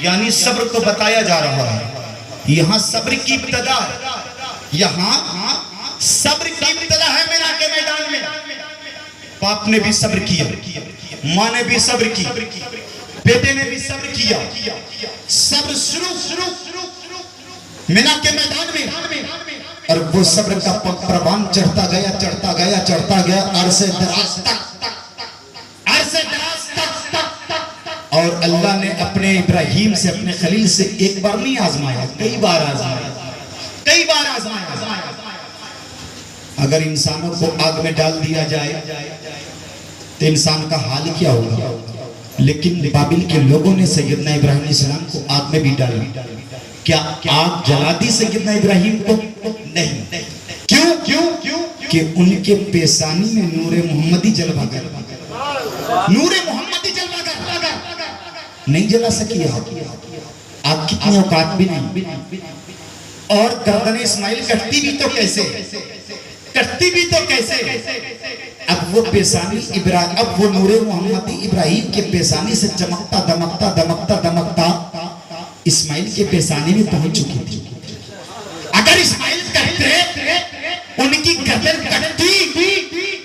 یعنی صبر کو بتایا جا رہا ہے. یہاں صبر کی ابتدا ہے, یہاں صبر کی ابتدا ہے مینا کے میدان میں. باپ نے بھی صبر کیا, ماں نے بھی صبر کی, بیٹے نے بھی صبر کیا. صبر شروع مینا کے میدان میں, اور وہ صبر کا پروان چڑھتا گیا عرصے دراز تک. اور اللہ نے اپنے ابراہیم سے, اپنے خلیل سے ایک بار نہیں آزمایا, کئی بار آزمایا. اگر انسانوں کو آگ میں ڈال دیا جائے تو انسان کا حال کیا ہوگا؟ لیکن بابل کے لوگوں نے سیدنا ابراہیم علیہ السلام کو آگ میں بھی ڈالا. کیا آگ جلا دی سیدنا ابراہیم کو؟ نہیں. کیوں؟ کہ ان کے پیشانی میں نور محمدی جلوہ گر, نور محمدی جلوہ گر نہیں جلا سکی آگ. کتنی اوقات بھی نہیں. اور گردن اسماعیل کٹتی بھی تو کیسے, اب وہ پیشانی اب وہ نور محمدی ابراہیم کے پیشانی سے دمکتا اسماعیل کے پیشانی میں پہنچ چکی تھی. اگر اسماعیل کہتے ان کی گردن کٹتی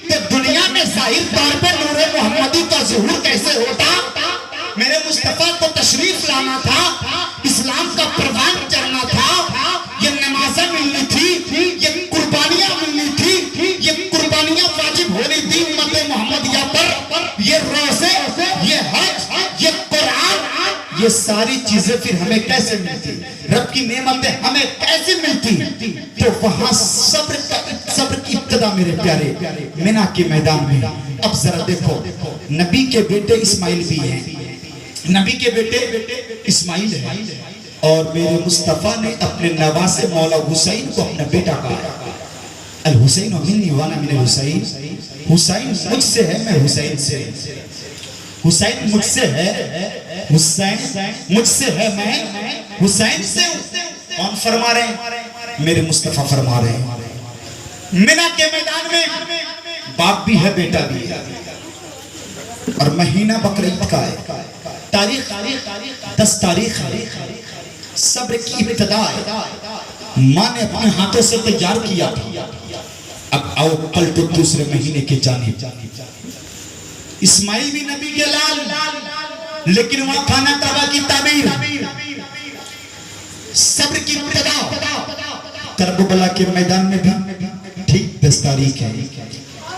تو دنیا میں ظاہر طور پہ نور محمدی کا ظہور کیسے ہوتا؟ میرے مصطفیٰ کو تشریف لانا تھا, اسلام کا پروان چڑھنا تھا, یہ نمازیں ملنی تھی, یہ قربانیاں ملنی تھی, یہ قربانیاں واجب ہونی تھی امت محمدیہ پر. یہ روزے, یہ حج, یہ قرآن, یہ ساری چیزیں پھر ہمیں کیسے ملتی؟ رب کی نعمتیں ہمیں کیسے ملتی؟ تو وہاں صبر کی ابتدا میرے پیارے مینا کے میدان میں. اب ذرا دیکھو, نبی کے بیٹے اسماعیل بھی ہیں, نبی کے بیٹے اسماعیل ہیں, اور میرے مصطفیٰ نے اپنے نواسے مولا حسین کو اپنا بیٹا کہا. الحسین منی وانا من الحسین, حسین مجھ سے ہے, میں حسین سے. حسین مجھ سے ہے, حسین مجھ سے ہے, میں حسین سے ہوں. کون فرما رہے ہیں؟ میرے مصطفیٰ فرما رہے ہیں. مینا کے میدان میں باپ بھی ہے, بیٹا بھی ہے, اور مہینہ بقرعید کا ہے, تاریخ 10 تاریخ ہے. صبر کی ابتدا ہے. ماں نے اپنے ہاتھوں سے تیار کیا. اب آؤ پلٹو دوسرے مہینے کے جانب. اسماعیل بھی نبی کے لال, لیکن وہاں خانہ کعبہ کی تعمیر. صبر کی ابتدا کربلا کے میدان میں بھی ٹھیک 10 تاریخ ہے.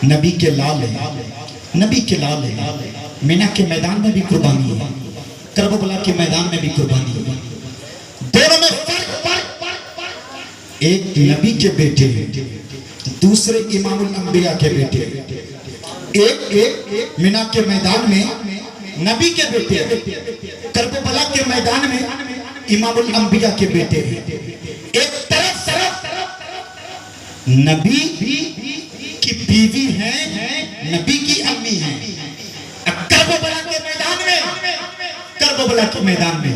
نبی کے لال ہے, مینا کے میدان میں بھی قربانی ہے, کربلا کے میدان میں بھی قربانی ہے. دونوں میں فرق, ایک نبی کے بیٹے دوسرے امام الانبیاء کے بیٹے. ایک مینا کے میدان میں نبی کے بیٹے, کربلا کے میدان میں امام الانبیاء کے بیٹے. ایک طرف نبی کی بیوی ہیں, نبی کی امی ہیں. کربلا کے میدان میں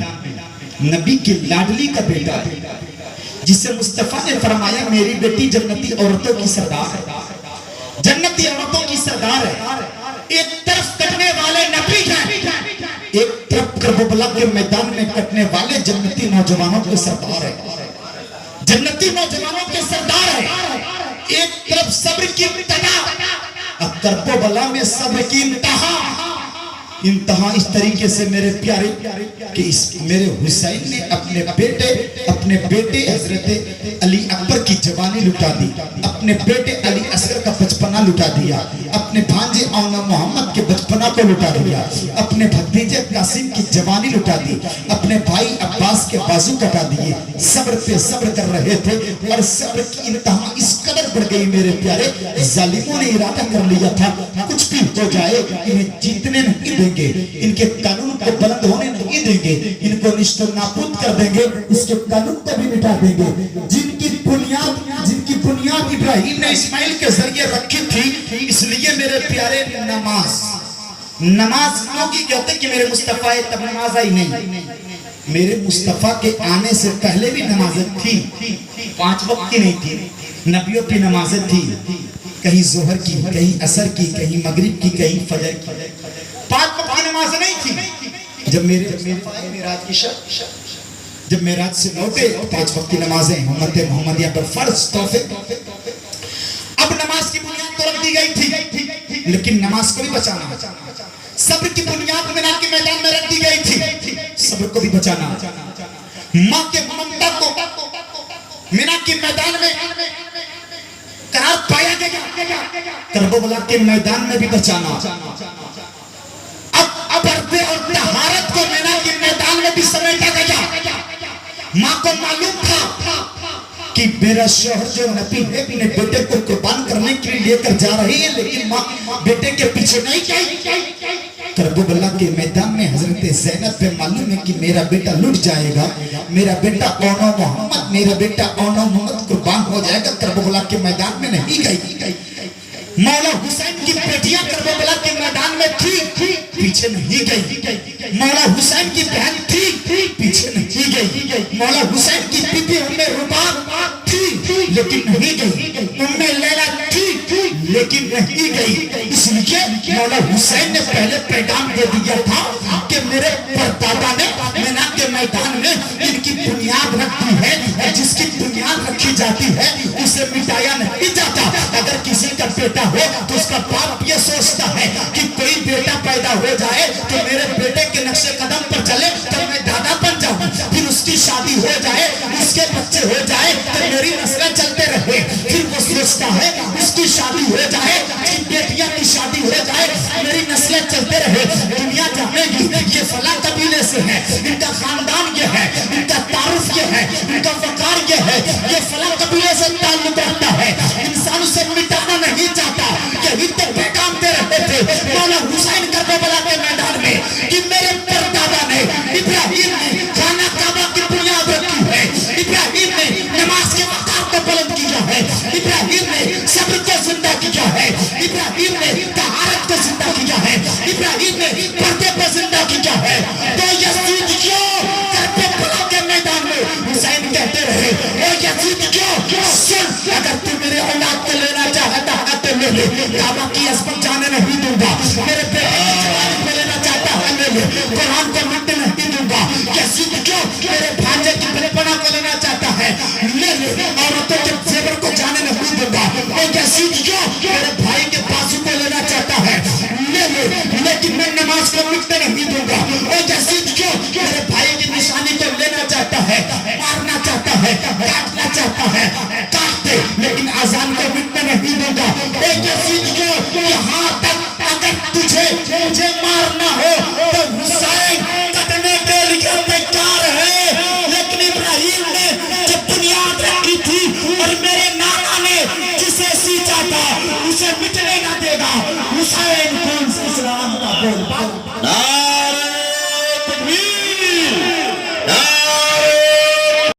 نبی کی لاڈلی کا بیٹا ہے, جسے مصطفیٰ نے فرمایا میری بیٹی جنتی عورتوں کی سردار ہے, جنتی عورتوں کی سردار ہے. ایک طرف کٹنے والے نبی ہیں, ایک طرف کربلا کے میدان میں کٹنے والے جنتی نوجوانوں کے سردار ہے, جنتی نوجوانوں کے سردار ہے. ایک طرف صبر کی ابتدا, کربلا میں صبر کی انتہا اس طریقے سے میرے پیارے کہ میرے حسین نے اپنے بیٹے حضرت علی اکبر کی جوانی لٹا دی, اپنے بیٹے علی اصغر کا بچپنا لٹا دیا, اپنے بھانجے اونا محمد کے بچپنا کو لٹا دیا, اپنے بھتیجے قاسم کی جوانی لٹا دی, اپنے بھائی عباس کے بازو کٹا دیے. صبر پہ صبر کر رہے تھے, اور صبر کی انتہا اس قدر بڑھ گئی میرے پیارے, ظالموں نے ارادہ کر لیا تھا کچھ بھی ہو جائے انہیں جیتنے نہیں دیں گے, ان کے قانون کو بلند ہونے نہیں دیں گے, ان کو نشت و نابود کر دیں گے, اس کے قانون کو بھی مٹا دیں گے. جن کی بنیاد ابراہیم نے اسماعیل کے ذریعے رکھی تھی. اس لیے میرے پیارے نماز کیوں کی کہتے کہ میرے مصطفیٰ تب نماز آئی نہیں. میرے مصطفیٰ کے آنے سے پہلے بھی نمازیں تھی, 5 وقت کی نہیں تھی, نبیوں کی نمازیں تھی, کہیں ظہر کی, کہیں عصر کی, کہیں مغرب کی, کہیں فجر کی. 5 وقت کی نماز نہیں تھی, جب میراج کی شب جب میراج سے لوٹے 5 وقت کی نمازیں امت محمدیہ پر فرض تحفے. اب نماز کی بنیاد تو رکھ دی گئی تھی لیکن نماز کو بھی بچانا. صبر کی بنیاد مینا کے میدان میں رکھ دی گئی تھی, صبر کو بھی بچانا. ماں کے ممتا کو مینا کے میدان میں قرار پایا گیا, کربلا کے میدان میں بھی بچانا. اب پردے اور طہارت کو مینا کے میدان میں بھی سمیٹا گیا. ماں کو معلوم تھا کہ میرا شوہر جو نبی ہے اپنے بیٹے کو قربان کرنے کے لیے لے کر جا رہی ہے, لیکن ماں بیٹے کے پیچھے نہیں گئی. کربلا کے میدان میں حضرت زینب پہ معلوم ہے کہ میرا بیٹا لٹ جائے گا, میرا بیٹا اونو محمد, میرا بیٹا اونو محمد قربان ہو جائے گا. کربلا کے میدان میں نہیں گئی. مولا حسین کی بیٹیاں کربلا کے میدان میں تھی, پیچھے نہیں گئی. مولا حسین کی بہن تھی, پیچھے نہیں گئی. مولا حسین کی بیٹی ام رباب تھی لیکن نہیں گئی. ام لیلا تھی لیکن نہیں گئی. اس لیے مولا حسین نے پہلے پیغام دے دیا تھا کہ میرے پردادا نے مینا کے میدان میں ان کی بنیاد رکھی ہے, اور جس کی بنیاد رکھی جاتی ہے اسے مٹایا نہیں جاتا. اگر کسی کا بیٹا ہو تو اس کا باپ یہ سوچتا ہے کہ کوئی بیٹا پیدا ہو جائے تو میرے بیٹے کے نقش قدم پر چلے تو میں دادا بن جاؤں, پھر اس کی شادی ہو جائے, اس کے بچے ہو جائے تو میری نسلیں چلتے رہے. پھر وہ سوچتا ہے اس کی شادی ہو جائے, اس کی بیٹیاں کی شادی ہو جائے, میری نسلیں چلتے رہے. دنیا جانے گی یہ فلاں قبیلے سے ہے, ان کا خاندان یہ ہے, ان کا تعارف یہ ہے, ان کا وقار یہ ہے, یہ فلاں قبیلے سے تعلق رکھتا ہے. انسان اسے مٹانا نہیں چاہتا. یہی تو پیغام دے رہے تھے مولا حسین کربلا کے میدان میں کہ میرے پردادا نے ابراہیم نے خانہ کعبہ کی بنیاد رکھی ہے, ابراہیم نے نماز کے وقار کو بلند کیا ہے, ابراہیم نے صبر کو زندہ کیا ہے, ابراہیم نے طہارت کو زندہ کیا ہے, ابراہیم نے پردے کو زندہ کیا ہے. تو یزید کیوں کربلا کے میدان میں حسین کہتے رہے, اے یزید کیوں سن, اگر تو میرے اولاد کو لینا چاہتا ہے تو لے لے, کعبہ کی عظمت جانے نہیں دوں گا. میرے بیٹے کی جوانی کو لینا چاہتا ہے لے لے, قرآن کو مٹنے نہیں دوں گا. یزید کیوں میرے بھانجے کی بچپنا کو لینا چاہتا ہے لے لے, عورتوں کے زیور کو جانے نہیں دوں گا. اے یزید کیوں میرے بھائی کے بازو کو لینا چاہتا ہے لے لے, لیکن میں نماز کو مٹنے نہیں دوں گا. اے یزید کیوں میرے بھائی کی نشانی کو لینا چاہتا ہے, مارنا چاہتا ہے, کاٹنا چاہتا ہے, کاٹ دے لیکن اذان کو مٹنے نہیں دوں گا. اے یزید کیوں یہاں تک اگر تجھے مارنا ہو تو حسین کٹنے کے لیے تیار ہے, لیکن ابراہیم نے جب بنیاد رکھی تھی اور میرے نانا نے جسے سیچا تھا اسے مٹنے نہ دے گا. حسین کون اسلام کا بول